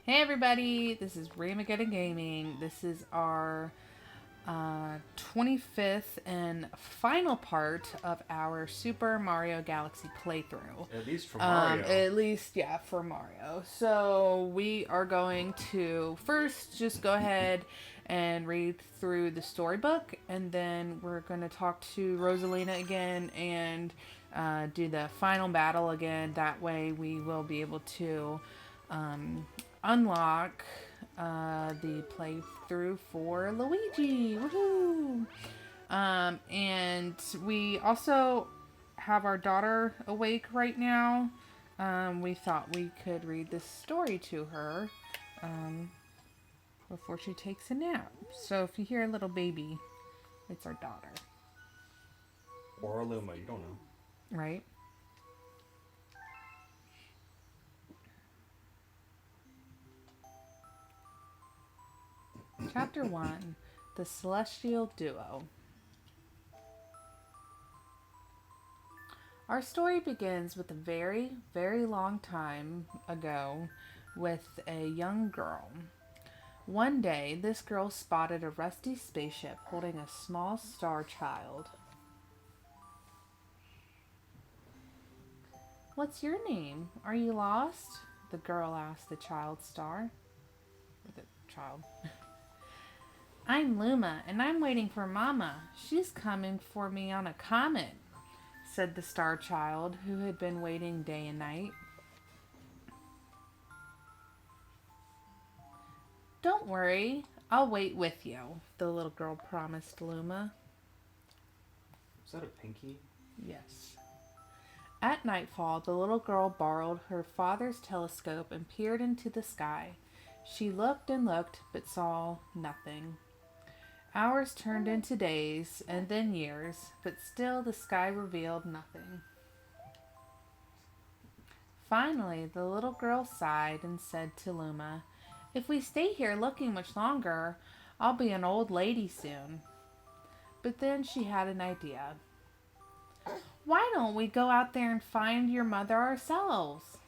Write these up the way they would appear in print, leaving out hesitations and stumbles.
Hey everybody, this is Ramageddon Gaming. This is our 25th and final part of our Super Mario Galaxy playthrough. At least for Mario. At least, yeah, for Mario. So we are going to first just go ahead and read through the storybook, and then we're going to talk to Rosalina again and do the final battle again. That way we will be able to um, unlock the playthrough for Luigi. Woohoo! And we also have our daughter awake right now. We thought we could read this story to her um, before she takes a nap. So if you hear a little baby, it's our daughter, Or Luma, you don't know. right? Chapter 1, The Celestial Duo. Our story begins with a very, very long time ago with a young girl. One day, this girl spotted a rusty spaceship holding a small star child. "What's your name? Are you lost?" the girl asked the child star. Or the child. "I'm Luma, and I'm waiting for Mama. She's coming for me on a comet," said the star child, who had been waiting day and night. "Don't worry, I'll wait with you," the little girl promised Luma. Is that a pinky? Yes. At nightfall, the little girl borrowed her father's telescope and peered into the sky. She looked and looked, but saw nothing. Hours turned into days, and then years, but still the sky revealed nothing. Finally, the little girl sighed and said to Luma, "If we stay here looking much longer, I'll be an old lady soon." But then she had an idea. "Why don't we go out there and find your mother ourselves?"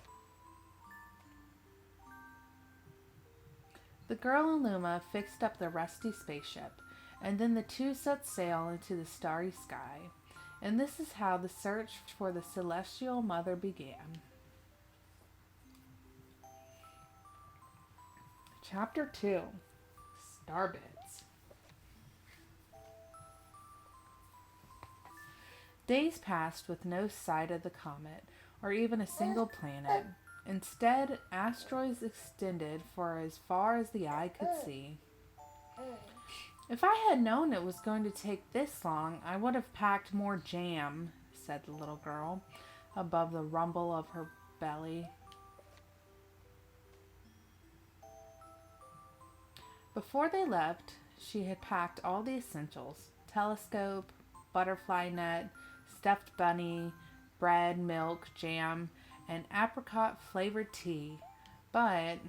The girl and Luma fixed up the rusty spaceship, and then the two set sail into the starry sky. And this is how the search for the celestial mother began. Chapter 2, Starbits. Days passed with no sight of the comet, or even a single planet. Instead, asteroids extended for as far as the eye could see. "If I had known it was going to take this long, I would have packed more jam," said the little girl, above the rumble of her belly. Before they left, she had packed all the essentials: telescope, butterfly net, stuffed bunny, bread, milk, jam, and apricot flavored tea. But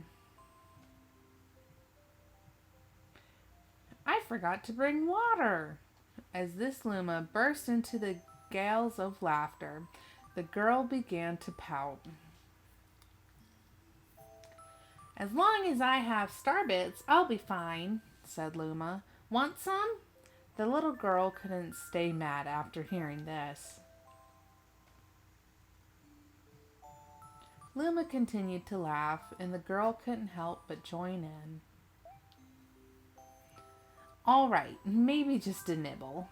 "I forgot to bring water." As this Luma burst into the gales of laughter, the girl began to pout. "As long as I have starbits, I'll be fine," said Luma. "Want some?" The little girl couldn't stay mad after hearing this. Luma continued to laugh, and the girl couldn't help but join in. "All right, maybe just a nibble."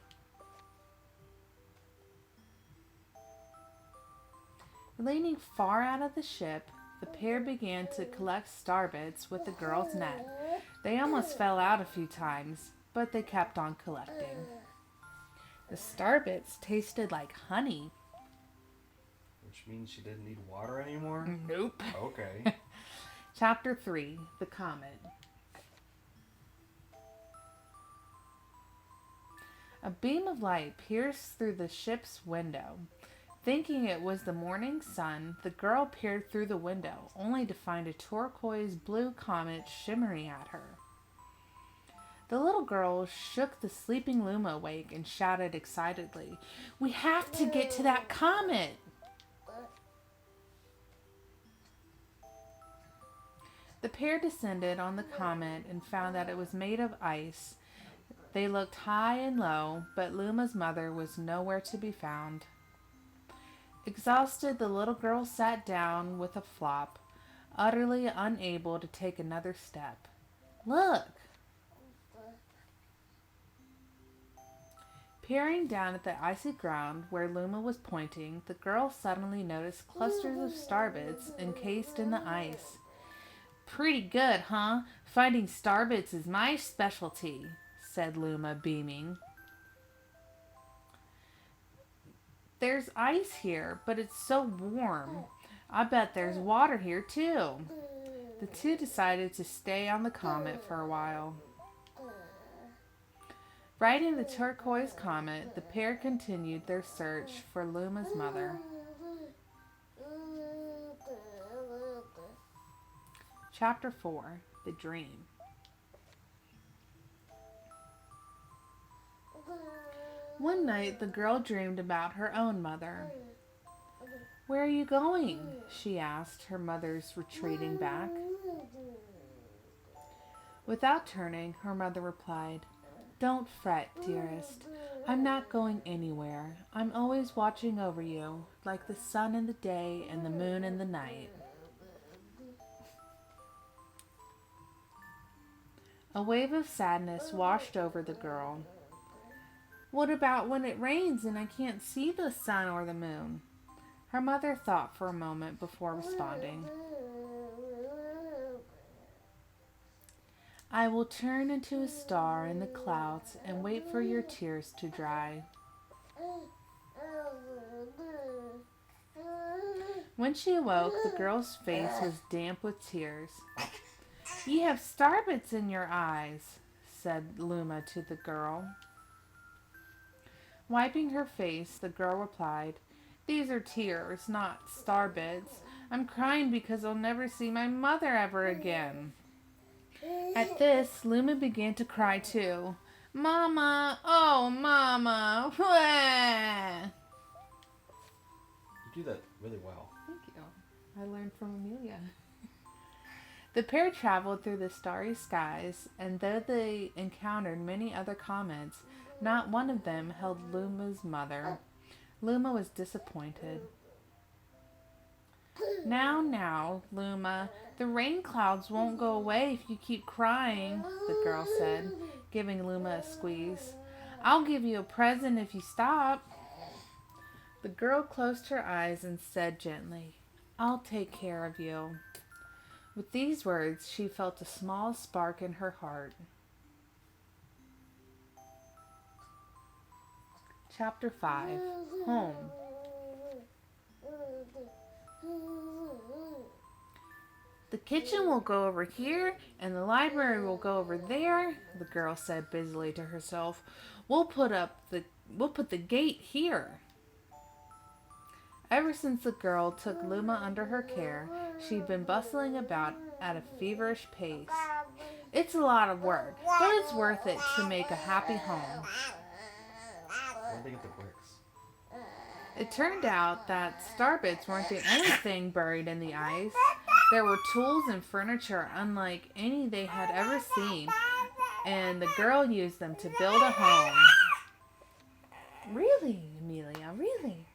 Leaning far out of the ship, the pair began to collect starbits with the girl's net. They almost fell out a few times, but they kept on collecting. The starbits tasted like honey. Which means she didn't need water anymore? Nope. Okay. Chapter 3, The Comet. A beam of light pierced through the ship's window. Thinking it was the morning sun, the girl peered through the window, only to find a turquoise blue comet shimmering at her. The little girl shook the sleeping Luma awake and shouted excitedly, "We have to get to that comet!" The pair descended on the comet and found that it was made of ice. They looked high and low, but Luma's mother was nowhere to be found. Exhausted, the little girl sat down with a flop, utterly unable to take another step. Look! Peering down at the icy ground where Luma was pointing, the girl suddenly noticed clusters of starbits encased in the ice. Pretty good, huh? Finding starbits is my specialty, said Luma, beaming. There's ice here, but it's so warm. I bet there's water here, too. The two decided to stay on the comet for a while. Riding the turquoise comet, the pair continued their search for Luma's mother. Chapter 4. The Dream. One night, the girl dreamed about her own mother. Where are you going? She asked her mother's retreating back. Without turning, her mother replied, Don't fret, dearest. I'm not going anywhere. I'm always watching over you, like the sun in the day and the moon in the night. A wave of sadness washed over the girl. What about when it rains and I can't see the sun or the moon? Her mother thought for a moment before responding. I will turn into a star in the clouds and wait for your tears to dry. When she awoke, the girl's face was damp with tears. You have starbits in your eyes, said Luma to the girl. Wiping her face, the girl replied, These are tears, not starbits. I'm crying because I'll never see my mother ever again. At this, Luma began to cry too. Mama! Oh, Mama! Wah! You do that really well. Thank you. I learned from Amelia. The pair traveled through the starry skies, and though they encountered many other comets, not one of them held Luma's mother. Luma was disappointed. Now, Luma, the rain clouds won't go away if you keep crying, the girl said, giving Luma a squeeze. I'll give you a present if you stop. The girl closed her eyes and said gently, I'll take care of you. With these words, she felt a small spark in her heart. Chapter 5. Home. The kitchen will go over here, and the library will go over there, the girl said busily to herself. We'll put the gate here. Ever since the girl took Luma under her care, she'd been bustling about at a feverish pace. It's a lot of work, but it's worth it to make a happy home. Where did they get the bricks? It turned out that starbits weren't the only thing buried in the ice. There were tools and furniture unlike any they had ever seen, and the girl used them to build a home. Really, Amelia, really?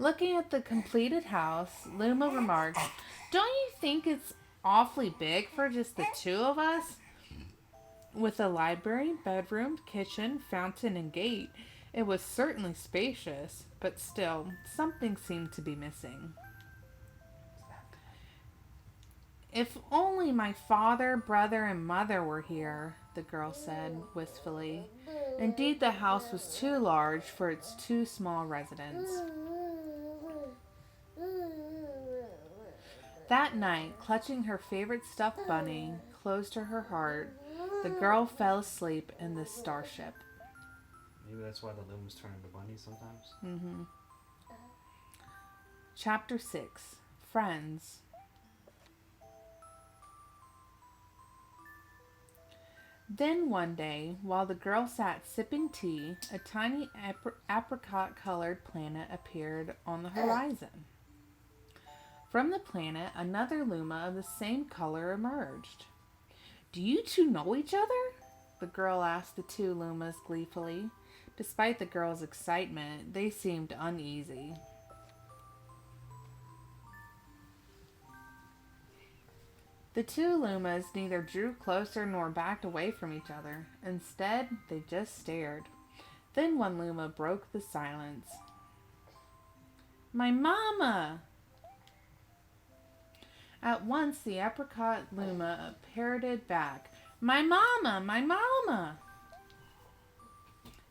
Looking at the completed house, Luma remarked, Don't you think it's awfully big for just the two of us? With a library, bedroom, kitchen, fountain, and gate, it was certainly spacious, but still, something seemed to be missing. If only my father, brother, and mother were here, the girl said wistfully. Indeed, the house was too large for its two small residents. That night, clutching her favorite stuffed bunny close to her heart, the girl fell asleep in the starship. Maybe that's why the Lumas turn into bunnies sometimes. Mm-hmm. Chapter 6. Friends. Then one day, while the girl sat sipping tea, a tiny apricot-colored planet appeared on the horizon. From the planet, another Luma of the same color emerged. Do you two know each other? The girl asked the two Lumas gleefully. Despite the girl's excitement, they seemed uneasy. The two Lumas neither drew closer nor backed away from each other. Instead, they just stared. Then one Luma broke the silence. My mama! At once the apricot Luma parroted back. My mama! My mama!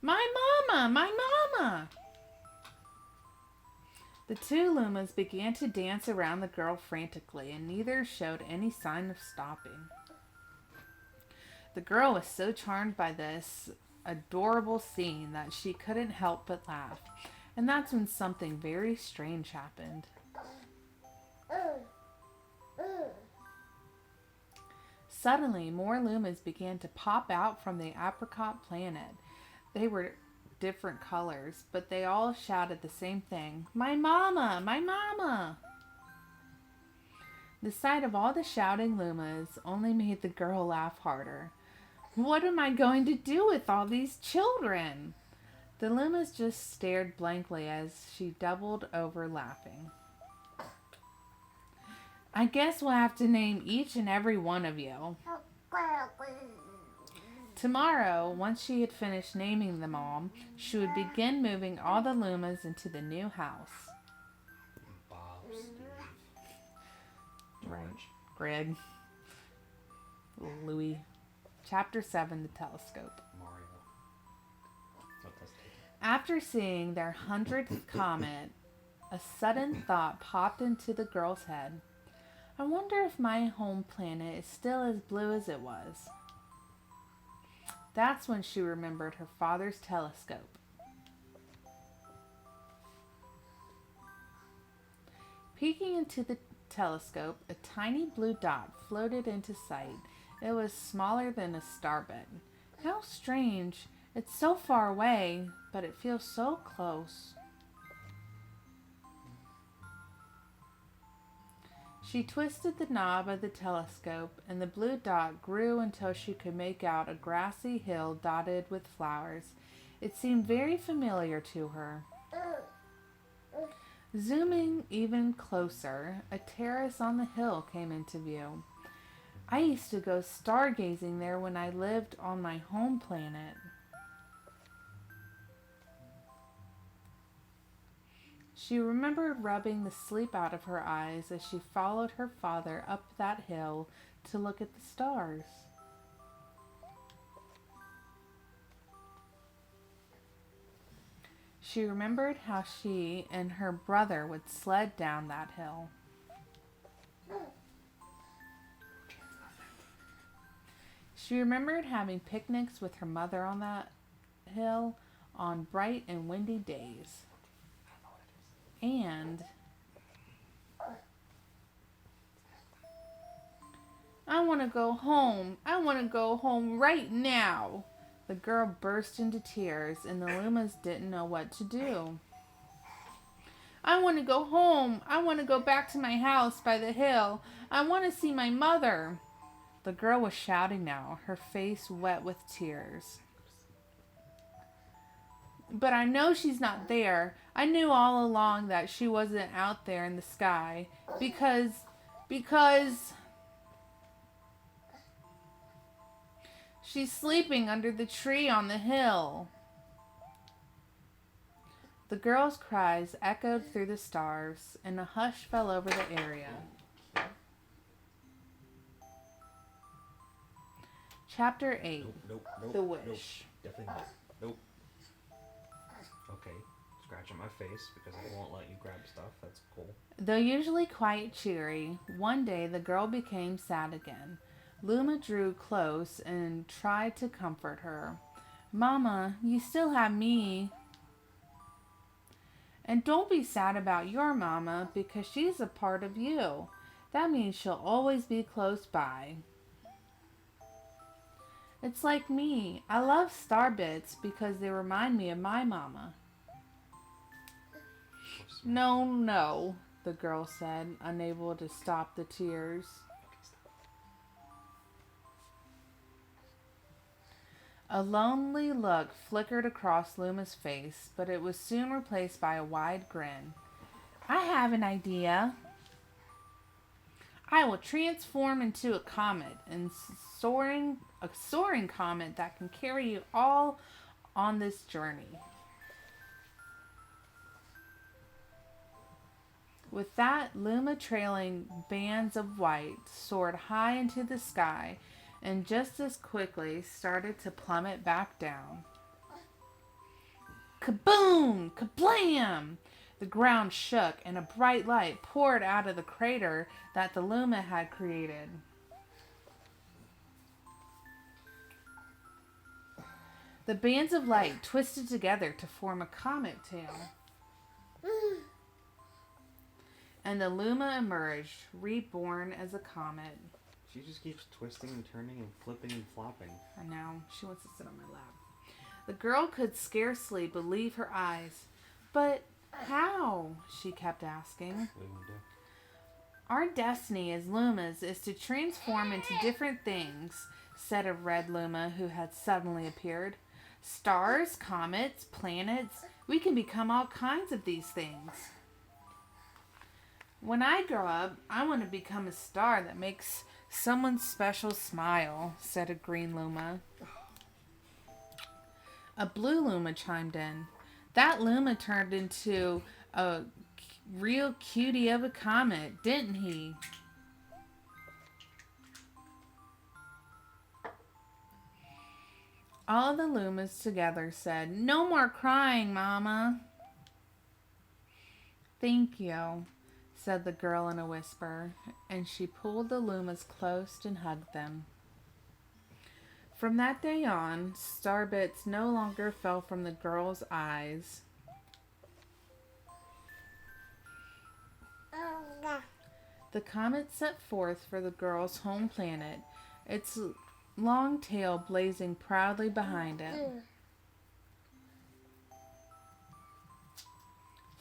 My mama! My mama! The two Lumas began to dance around the girl frantically, and neither showed any sign of stopping. The girl was so charmed by this adorable scene that she couldn't help but laugh. And that's when something very strange happened. Suddenly, more Lumas began to pop out from the apricot planet. They were different colors, but they all shouted the same thing. My mama! My mama! The sight of all the shouting Lumas only made the girl laugh harder. What am I going to do with all these children? The Lumas just stared blankly as she doubled over laughing. I guess we'll have to name each and every one of you. Tomorrow, once she had finished naming them all, she would begin moving all the Lumas into the new house. Bob, Steve, Right. George. Greg, Louis. Chapter 7, The Telescope. Mario. What does take? After seeing their 100th comet, a sudden thought popped into the girl's head. I wonder if my home planet is still as blue as it was. That's when she remembered her father's telescope. Peeking into the telescope, a tiny blue dot floated into sight. It was smaller than a starbed. How strange! It's so far away, but it feels so close. She twisted the knob of the telescope, and the blue dot grew until she could make out a grassy hill dotted with flowers. It seemed very familiar to her. Zooming even closer, a terrace on the hill came into view. I used to go stargazing there when I lived on my home planet. She remembered rubbing the sleep out of her eyes as she followed her father up that hill to look at the stars. She remembered how she and her brother would sled down that hill. She remembered having picnics with her mother on that hill on bright and windy days. And I want to go home. I want to go home right now. The girl burst into tears, and the Lumas didn't know what to do. I want to go home. I want to go back to my house by the hill. I want to see my mother. The girl was shouting now, her face wet with tears. But I know she's not there. I knew all along that she wasn't out there in the sky because she's sleeping under the tree on the hill. The girl's cries echoed through the stars, and a hush fell over the area. Chapter 8. Nope. The Wish. Nope. Definitely not. Nope. Okay. Scratching my face because I won't let you grab stuff. That's cool. Though usually quite cheery, one day the girl became sad again. Luma drew close and tried to comfort her. Mama, you still have me. And don't be sad about your mama because she's a part of you. That means she'll always be close by. It's like me. I love star bits because they remind me of my mama. No. the girl said, unable to stop the tears. A lonely look flickered across Luma's face, but it was soon replaced by a wide grin. I have an idea. I will transform into a comet, and a soaring comet that can carry you all on this journey. With that, Luma, trailing bands of white, soared high into the sky and just as quickly started to plummet back down. Kaboom! Kablam! The ground shook and a bright light poured out of the crater that the Luma had created. The bands of light twisted together to form a comet tail. And the Luma emerged, reborn as a comet. She just keeps twisting and turning and flipping and flopping. I know. She wants to sit on my lap. The girl could scarcely believe her eyes. But how? She kept asking. Our destiny as Lumas is to transform into different things, said a red Luma who had suddenly appeared. Stars, comets, planets, we can become all kinds of these things. When I grow up, I want to become a star that makes someone special smile, said a green Luma. A blue Luma chimed in. That Luma turned into a real cutie of a comet, didn't he? All the Lumas together said, No more crying, Mama. Thank you, said the girl in a whisper, and she pulled the Lumas close and hugged them. From that day on, starbits no longer fell from the girl's eyes. The comet set forth for the girl's home planet, its long tail blazing proudly behind it.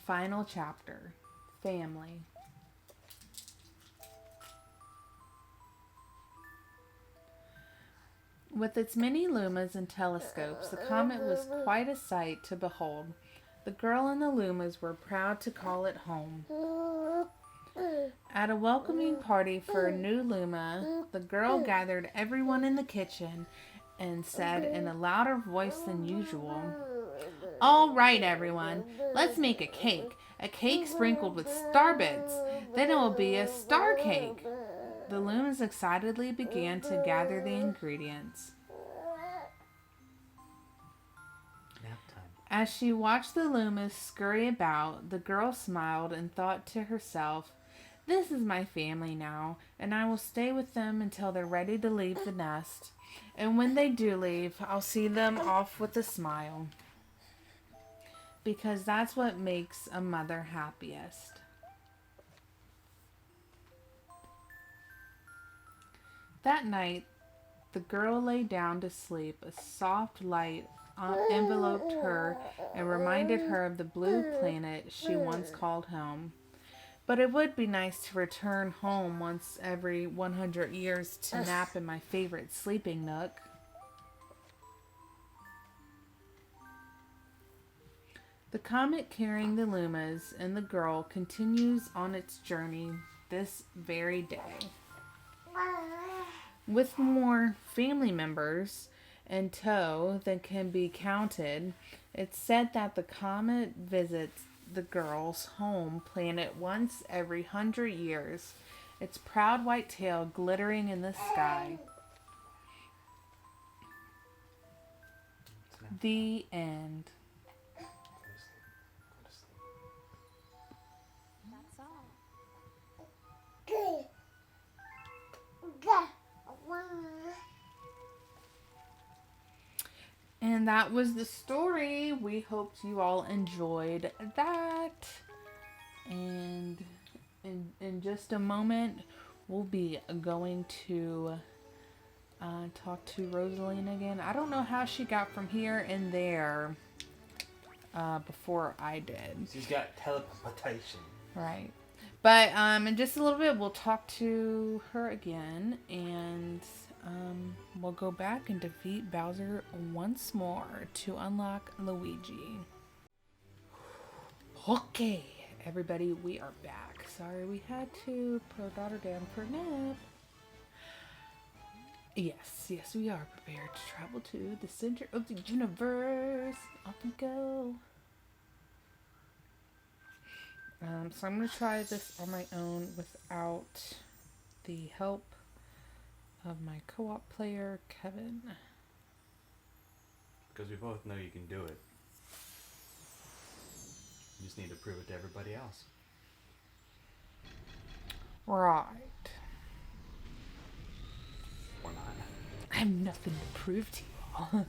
Final chapter. Family. With its many lumas and telescopes, the comet was quite a sight to behold. The girl and the lumas were proud to call it home. At a welcoming party for a new luma, the girl gathered everyone in the kitchen and said in a louder voice than usual, All right, everyone, let's make a cake sprinkled with star bits. Then it will be a star cake. The Lumas excitedly began to gather the ingredients. Nap time. As she watched the Lumas scurry about, the girl smiled and thought to herself, This is my family now, and I will stay with them until they're ready to leave the nest. And when they do leave, I'll see them off with a smile. Because that's what makes a mother happiest. That night, the girl lay down to sleep. A soft light enveloped her and reminded her of the blue planet she once called home. But it would be nice to return home once every 100 years to nap in my favorite sleeping nook. The comet carrying the Lumas and the girl continues on its journey this very day. With more family members in tow than can be counted, it's said that the comet visits the girl's home planet once every 100 years, its proud white tail glittering in the sky. The end. That's all. And that was the story. We hoped you all enjoyed that. And in just a moment, we'll be going to talk to Rosalina again. I don't know how she got from here and there before I did. She's got teleportation. Right. But in just a little bit, we'll talk to her again, and we'll go back and defeat Bowser once more to unlock Luigi. Okay, everybody, we are back. Sorry we had to put our daughter down for a nap. Yes, we are prepared to travel to the center of the universe. Off we go. So I'm going to try this on my own without the help of my co-op player, Kevin. Because we both know you can do it. You just need to prove it to everybody else. Right. Or not. I have nothing to prove to you all.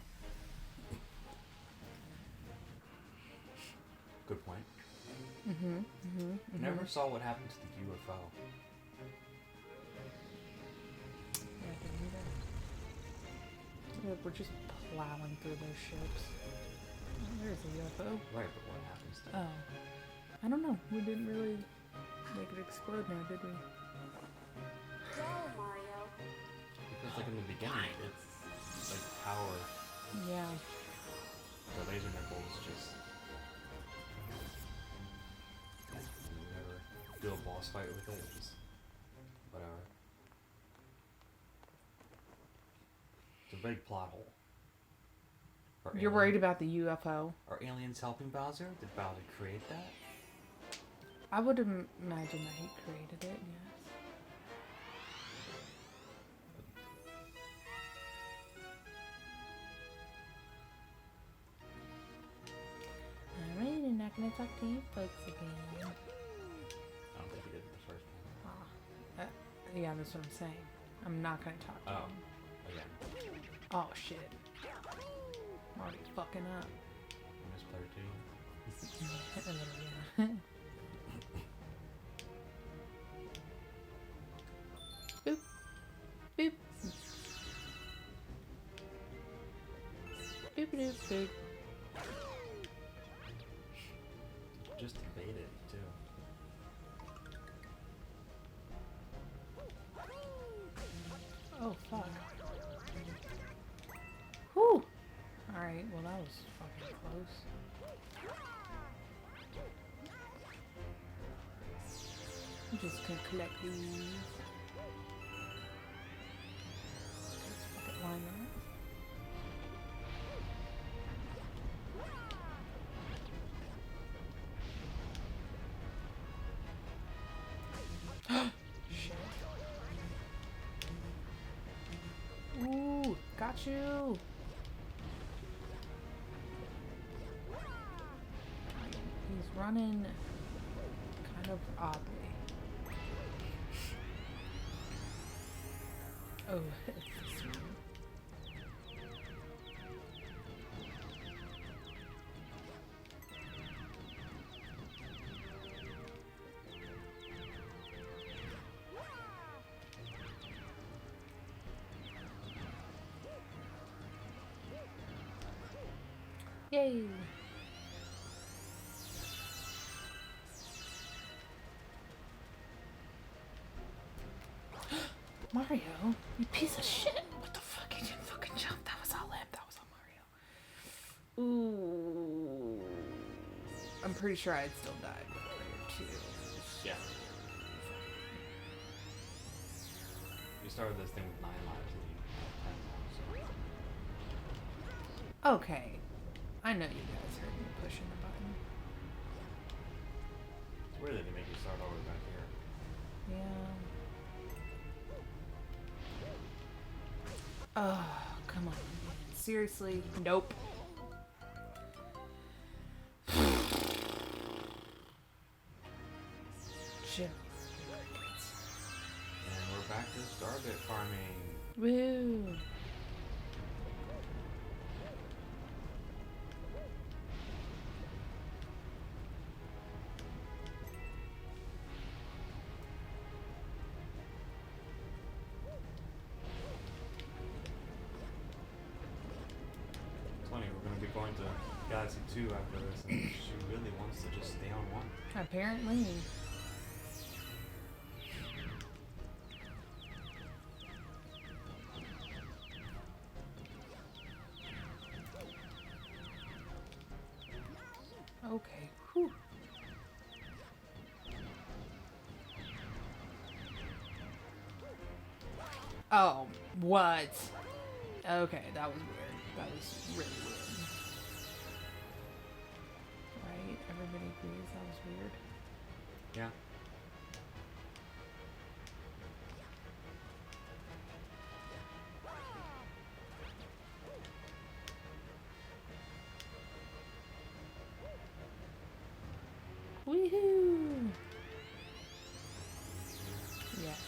Good point. Never saw what happened to the UFO. Yeah, I didn't either. We're just plowing through those ships. Oh, there's a UFO. Right, but what happens to it? Oh. I don't know. We didn't really make it explode now, did we? Go, Mario. Because like in the beginning, it's like power. Yeah. The laser nipples just... You never do a boss fight with it, just... Whatever. It's a big plot hole. You're worried about the UFO? Are aliens helping Bowser? Did Bowser create that? I would imagine that he created it, yes. Alright, I'm not gonna talk to you folks again. I don't think he did it the first one. Yeah, that's what I'm saying. I'm not gonna talk to him. Again. Oh shit. I'm already fucking up. Miss player 2. Yeah. Boop. Boop. Boop doop boop. Just evaded too. Oh fuck. Whew. Alright, well that was fucking close. I'm just gonna collect these. Let's fucking line that. Shit. Ooh, got you. He's running kind of oddly. Oh, it's this one. Yay! Mario, you piece of shit! What the fuck? You didn't fucking jump. That was all him. That was all Mario. Ooh. I'm pretty sure I'd still died with player 2. Yeah. You started this thing with 9 lives and you have 10 lives. Okay. I know you guys heard me pushing the button. It's weird that they make you start over back here. Yeah. Oh, come on. Seriously? Nope. Chill. And we're back to Starbit farming. Woo. It's funny, we're going to be going to Galaxy 2 after this, and she really wants to just stay on 1. Apparently. Okay. Whew. Oh, what? Okay, that was weird. That was really weird. Right? Everybody agrees that was weird. Yeah. Woohoo! Yes.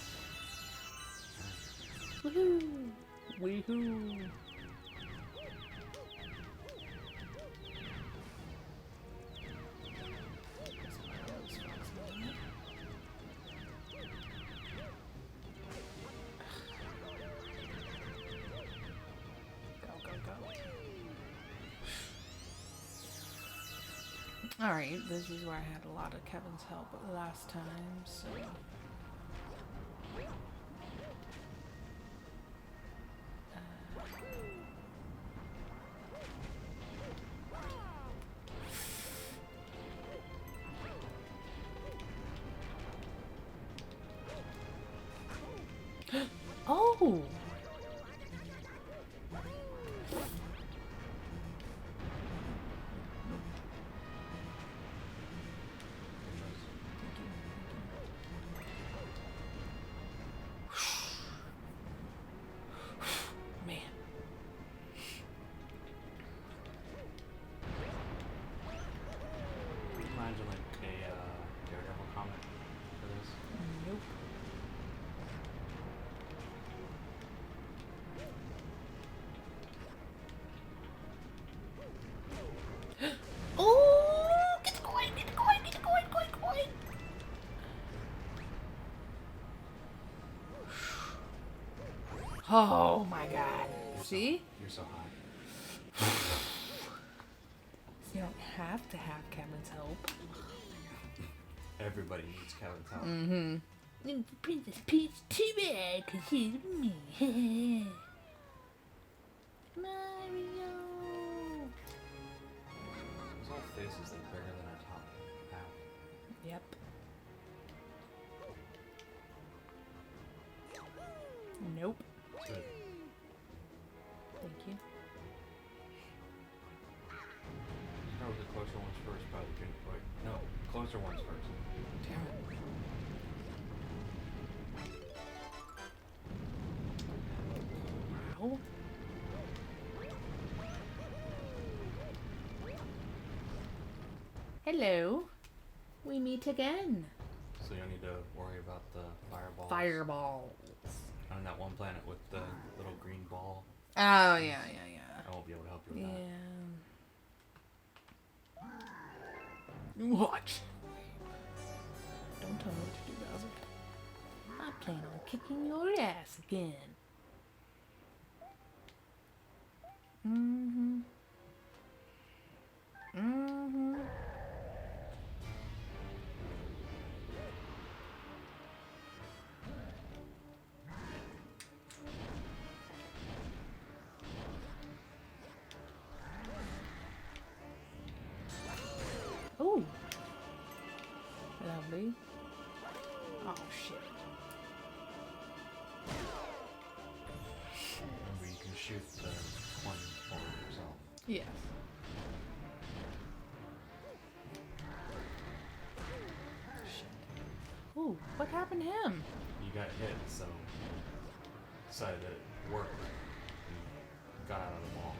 Woohoo! Woohoo! Go, go, go. Alright, this is where I had a lot of Kevin's help last time, so... Oh! Man. Imagine like a Daredevil comic for this. Nope. Oh! Get the coin! Get the coin! Get the coin! Coin! Oh my god. See? You're so high. You don't have to have Kevin's help. Everybody needs Kevin's help. Mm-hmm. Princess Peach too bad, cause she's me. Mario. Those whole faces look bigger than our top half. Yep. Nope. Good. Thank you. Start with the closer ones first, probably. Wait, no, closer ones first. Damn it. Wow. Hello. We meet again. So you don't need to worry about the fireballs. Fireballs. On that one planet with the little green ball. Oh, yeah. I won't be able to help you with that. Watch. Don't tell me what to do, Bowser. I plan on kicking your ass again. Mm-hmm. Mm-hmm. Oh. Lovely. Oh, shit. Remember, you can shoot the one over yourself. Yes. Shit. Ooh, what happened to him? You got hit, so decided that it worked. And got out of the ball.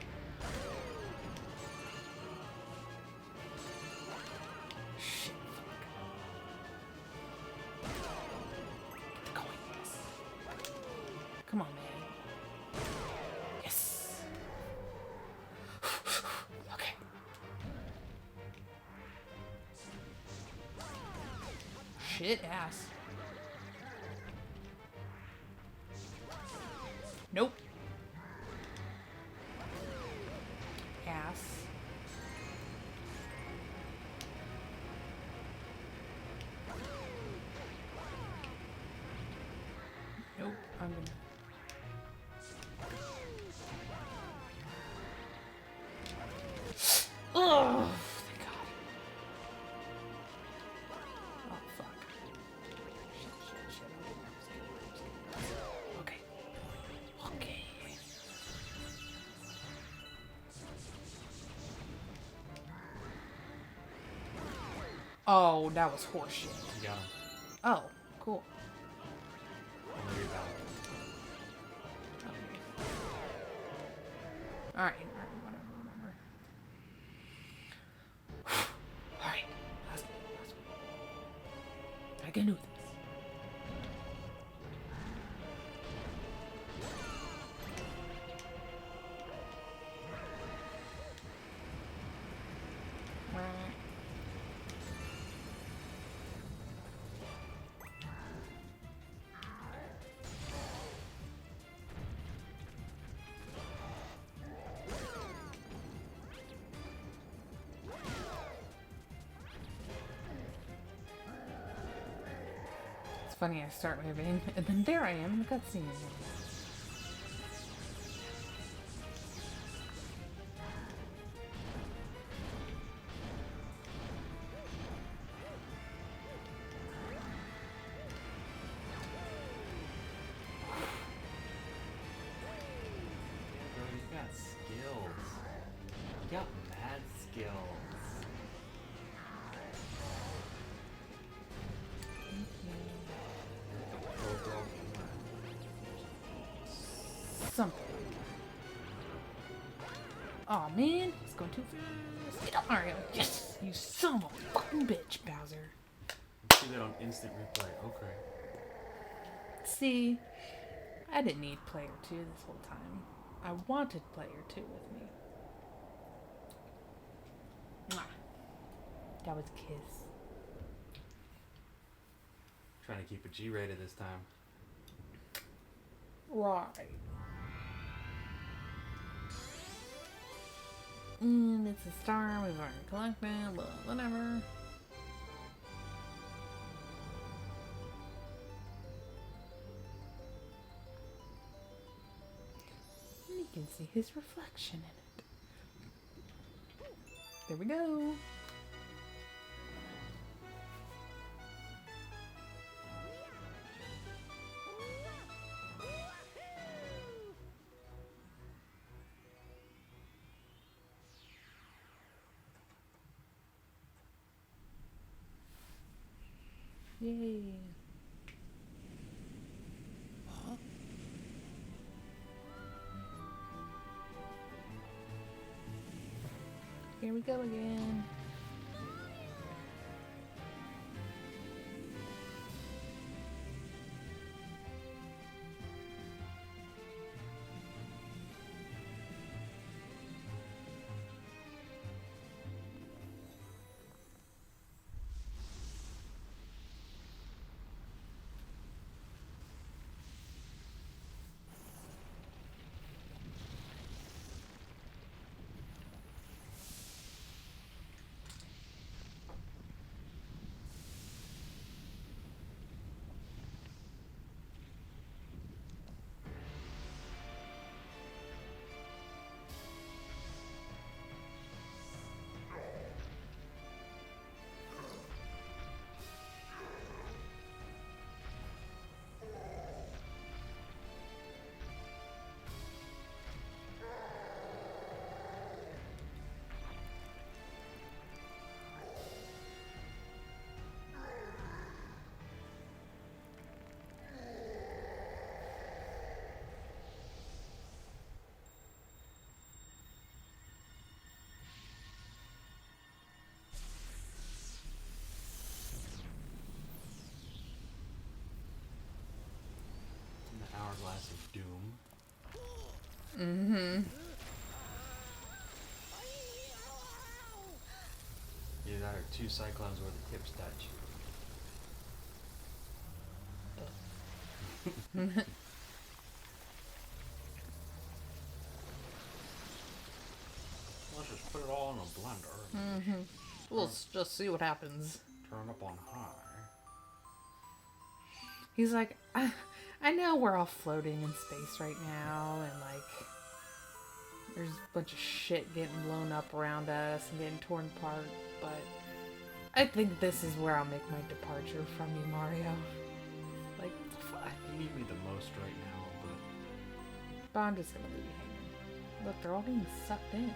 Shit. Get the coins. Come on, man. Yes. Okay. Shit ass. Nope. Ass. Nope. I'm gonna. Oh, thank God. Oh, that was horseshit. You got him. Oh, cool. Only your valid. Alright, whatever. Alright, last one. I can do this. It's funny, I start moving, and then there I am in the cutscene. Bro, you got skills. You got mad skills. Something. Aw, man, he's going too fast. Get up, Mario. Yes, you son of a fucking bitch, Bowser. See that on instant replay. Okay. See, I didn't need player 2 this whole time. I wanted player 2 with me. Mwah. That was a kiss. Trying to keep it G-rated this time. Right. And it's a star we've already collected, but whatever. And you can see his reflection in it. There we go. Yay. Huh? Here we go again. Hourglass of Doom. Mm-hmm. Either that or 2 cyclones where the tips touch. Let's just put it all in a blender. Mm-hmm. We'll just see what happens. Turn up on high. He's like, I know we're all floating in space right now, and like, there's a bunch of shit getting blown up around us and getting torn apart, but I think this is where I'll make my departure from you, Mario. Like, fuck. You need me the most right now, But I'm just gonna leave you hanging. Look, they're all being sucked in.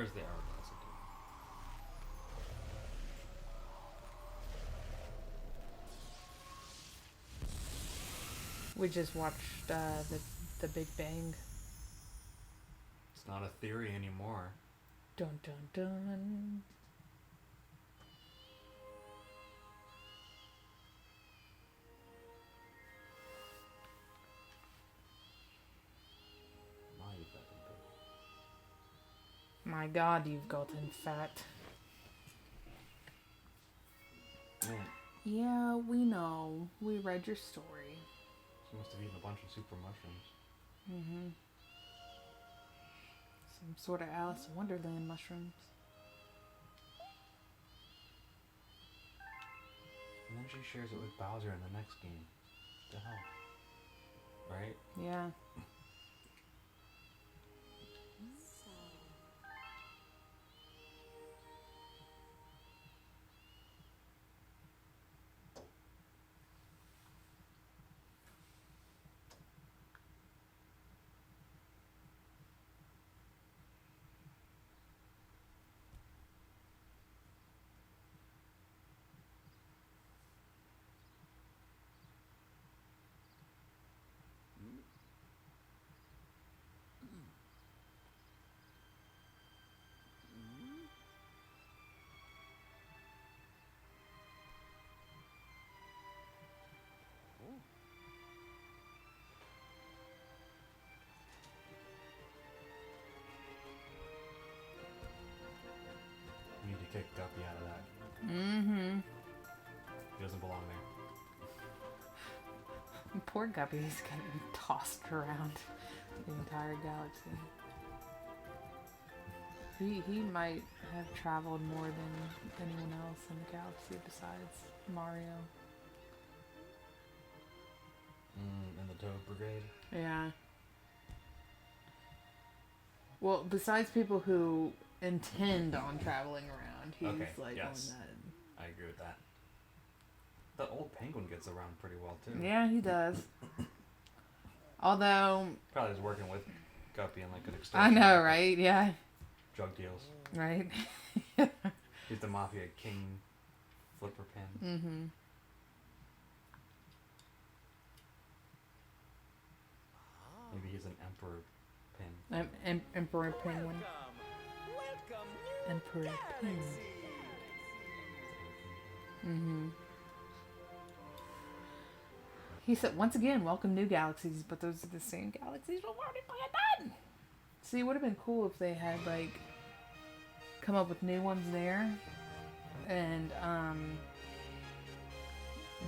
There's the hourglass again. We just watched the Big Bang. It's not a theory anymore. Dun dun dun. My fucking My God, you've gotten fat. pig. Man, Yeah, we know. We read your story. she must have eaten a bunch of super mushrooms. Mm-hmm. Some sort of Alice in Wonderland mushrooms. And then she shares it with Bowser in the next game. What the hell? Right? Yeah. We need to kick Guppy out of that. Mm-hmm. He doesn't belong there. Poor Guppy's getting tossed around the entire galaxy. He might have traveled more than anyone else in the galaxy besides Mario. In the Toad Brigade. Yeah. Well, besides people who intend on traveling around, he's Okay, like yes. on that. I agree with that. The old penguin gets around pretty well too. Yeah, he does. Although Probably is working with Guppy and like an I extortion. know, racket. right? Yeah, Drug deals. right. He's the mafia king flipper pin. Mm-hmm. Maybe he's an emperor pin. Emperor Penguin. Welcome, Emperor Penguin. Galaxy. Mm-hmm. He said, once again, welcome new galaxies, but those are the same galaxies we've already fucking done. See, it would have been cool if they had, like, come up with new ones there. And,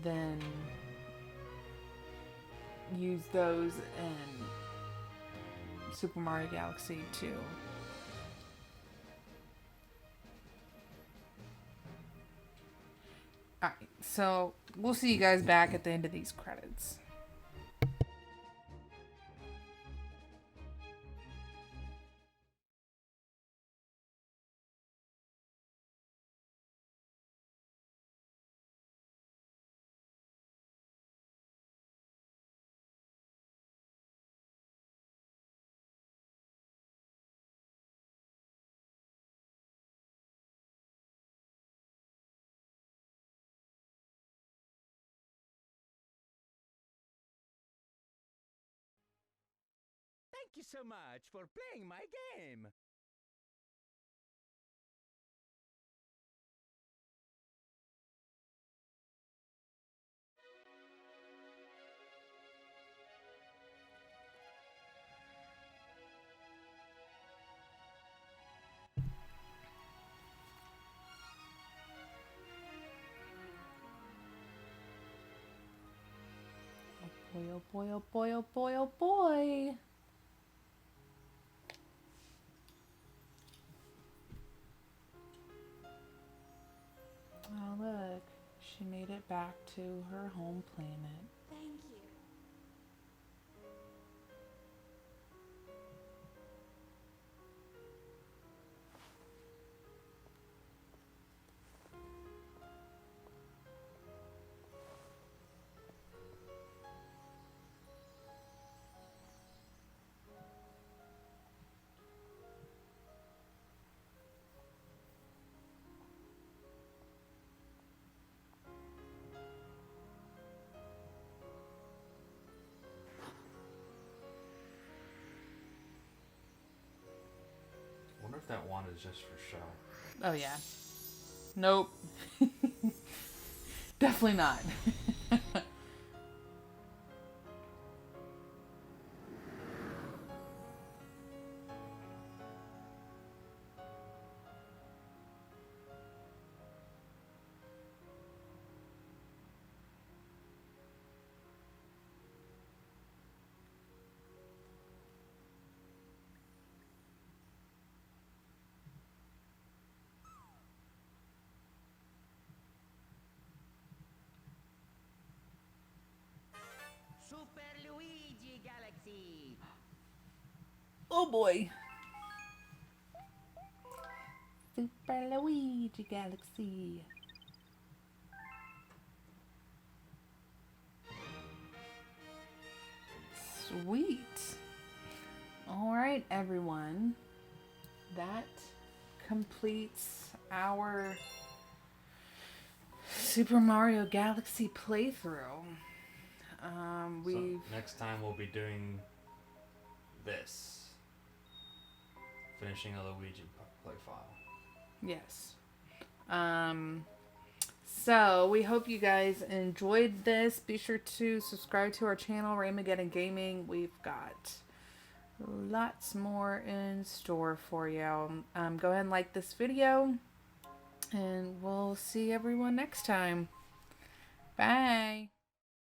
then use those in Super Mario Galaxy 2. Alright, so we'll see you guys back at the end of these credits. Thank you so much for playing my game. Boy, oh boy, oh boy, oh boy, oh boy. Oh, look. She made it back to her home planet. Thank you. if that wand is just for show? Oh yeah. Nope. Definitely not. Super Luigi Galaxy. Oh boy. Super Luigi Galaxy. Sweet. Alright, everyone. That completes our Super Mario Galaxy playthrough. So next time we'll be doing this. Finishing a Luigi play file. Yes. So we hope you guys enjoyed this. Be sure to subscribe to our channel, Raymageddon Gaming. We've got lots more in store for you. Go ahead and like this video, and we'll see everyone next time. Bye.